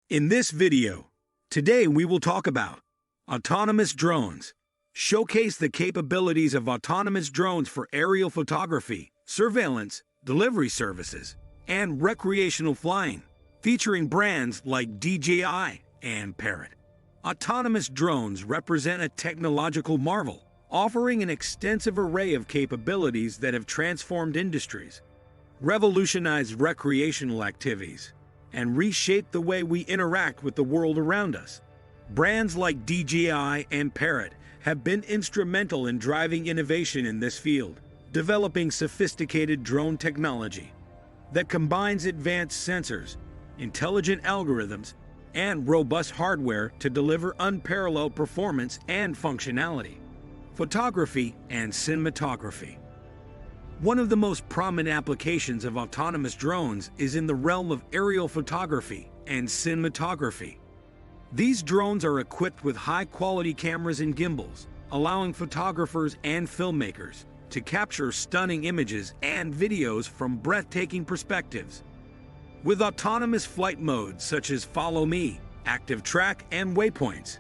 In this video, today we will talk about autonomous drones. Showcase the capabilities of autonomous drones for aerial photography, surveillance, delivery services, and recreational flying, featuring brands like DJI and Parrot. Autonomous drones represent a technological marvel, offering an extensive array of capabilities that have transformed industries, revolutionized recreational activities, and reshaped the way we interact with the world around us. Brands like DJI and Parrot have been instrumental in driving innovation in this field, developing sophisticated drone technology that combines advanced sensors, intelligent algorithms, and robust hardware to deliver unparalleled performance and functionality. Photography and cinematography. One of the most prominent applications of autonomous drones is in the realm of aerial photography and cinematography. These drones are equipped with high-quality cameras and gimbals, allowing photographers and filmmakers to capture stunning images and videos from breathtaking perspectives. With autonomous flight modes such as Follow Me, Active Track, and Waypoints,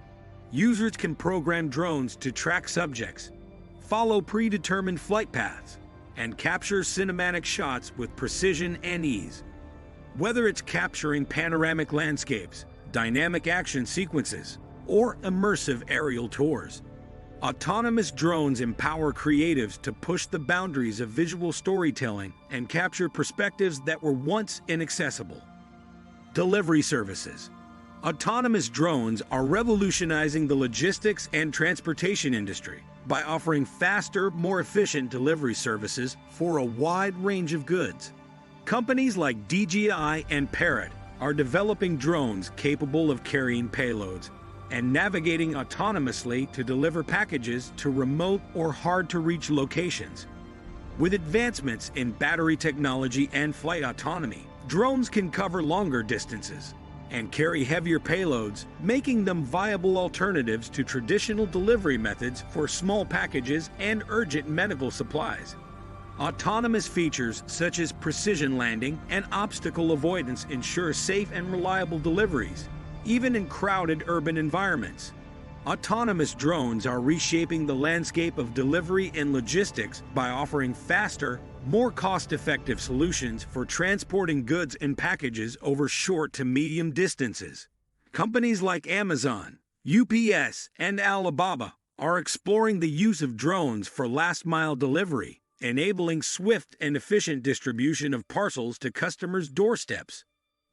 users can program drones to track subjects, follow predetermined flight paths, and capture cinematic shots with precision and ease. Whether it's capturing panoramic landscapes, dynamic action sequences, or immersive aerial tours, autonomous drones empower creatives to push the boundaries of visual storytelling and capture perspectives that were once inaccessible. Delivery services. Autonomous drones are revolutionizing the logistics and transportation industry by offering faster, more efficient delivery services for a wide range of goods. Companies like DJI and Parrot are developing drones capable of carrying payloads and navigating autonomously to deliver packages to remote or hard-to-reach locations. With advancements in battery technology and flight autonomy, drones can cover longer distances and carry heavier payloads, making them viable alternatives to traditional delivery methods for small packages and urgent medical supplies. Autonomous features such as precision landing and obstacle avoidance ensure safe and reliable deliveries, even in crowded urban environments. Autonomous drones are reshaping the landscape of delivery and logistics by offering faster, more cost-effective solutions for transporting goods and packages over short to medium distances. Companies like Amazon, UPS, and Alibaba are exploring the use of drones for last-mile delivery, enabling swift and efficient distribution of parcels to customers' doorsteps.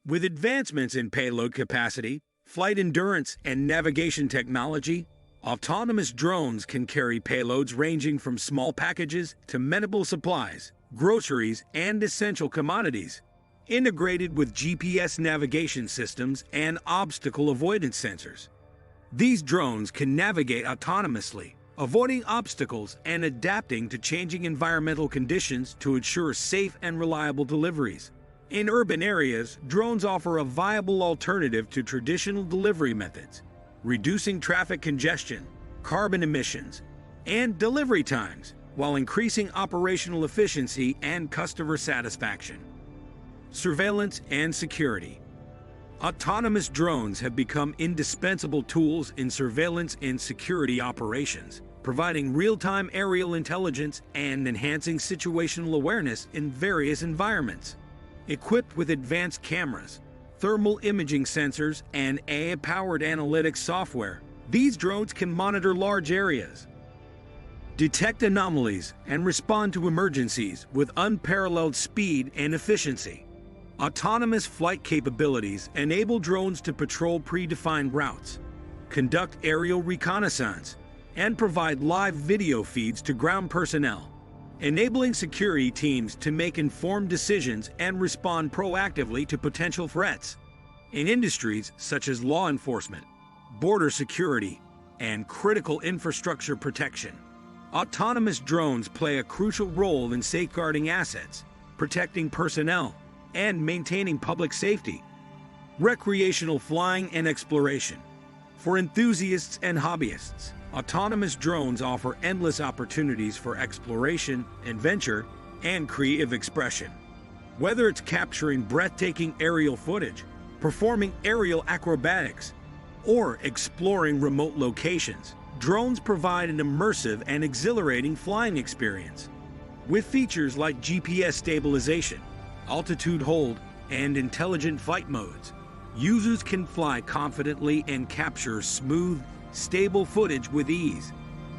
With advancements in payload capacity, flight endurance, and navigation technology, autonomous drones can carry payloads ranging from small packages to medical supplies, groceries, and essential commodities, integrated with GPS navigation systems and obstacle avoidance sensors. These drones can navigate autonomously, avoiding obstacles and adapting to changing environmental conditions to ensure safe and reliable deliveries. In urban areas, drones offer a viable alternative to traditional delivery methods, reducing traffic congestion, carbon emissions, and delivery times, while increasing operational efficiency and customer satisfaction. Surveillance and security. Autonomous drones have become indispensable tools in surveillance and security operations, providing real-time aerial intelligence and enhancing situational awareness in various environments. Equipped with advanced cameras, thermal imaging sensors, and AI-powered analytics software, these drones can monitor large areas, detect anomalies, and respond to emergencies with unparalleled speed and efficiency. Autonomous flight capabilities enable drones to patrol predefined routes, conduct aerial reconnaissance, and provide live video feeds to ground personnel, enabling security teams to make informed decisions and respond proactively to potential threats. In industries such as law enforcement, border security, and critical infrastructure protection, autonomous drones play a crucial role in safeguarding assets, protecting personnel, and maintaining public safety. Recreational flying and exploration. For enthusiasts and hobbyists, autonomous drones offer endless opportunities for exploration, adventure, and creative expression. Whether it's capturing breathtaking aerial footage, performing aerial acrobatics, or exploring remote locations. Drones provide an immersive and exhilarating flying experience. With features like GPS stabilization, altitude hold, and intelligent flight modes, users can fly confidently and capture smooth, stable footage with ease.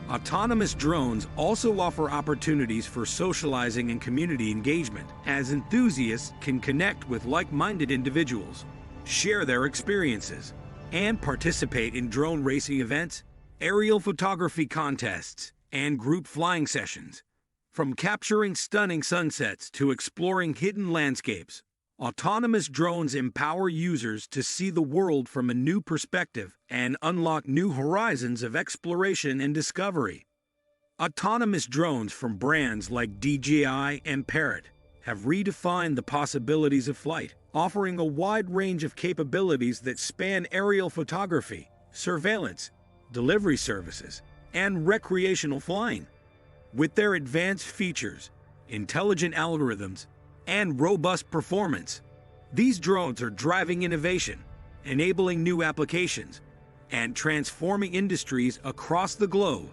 Autonomous drones also offer opportunities for socializing and community engagement, as enthusiasts can connect with like-minded individuals, share their experiences, and participate in drone racing events, aerial photography contests, and group flying sessions. From capturing stunning sunsets to exploring hidden landscapes, autonomous drones empower users to see the world from a new perspective and unlock new horizons of exploration and discovery. Autonomous drones from brands like DJI and Parrot have redefined the possibilities of flight, offering a wide range of capabilities that span aerial photography, surveillance, delivery services, and recreational flying. With their advanced features, intelligent algorithms, and robust performance, these drones are driving innovation, enabling new applications, and transforming industries across the globe.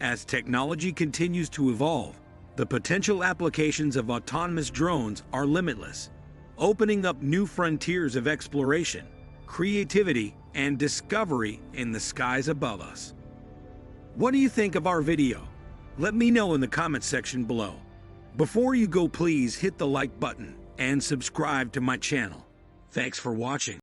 As technology continues to evolve, the potential applications of autonomous drones are limitless, opening up new frontiers of exploration, creativity, and discovery in the skies above us. What do you think of our video? Let me know in the comments section below. Before you go, please hit the like button and subscribe to my channel. Thanks for watching.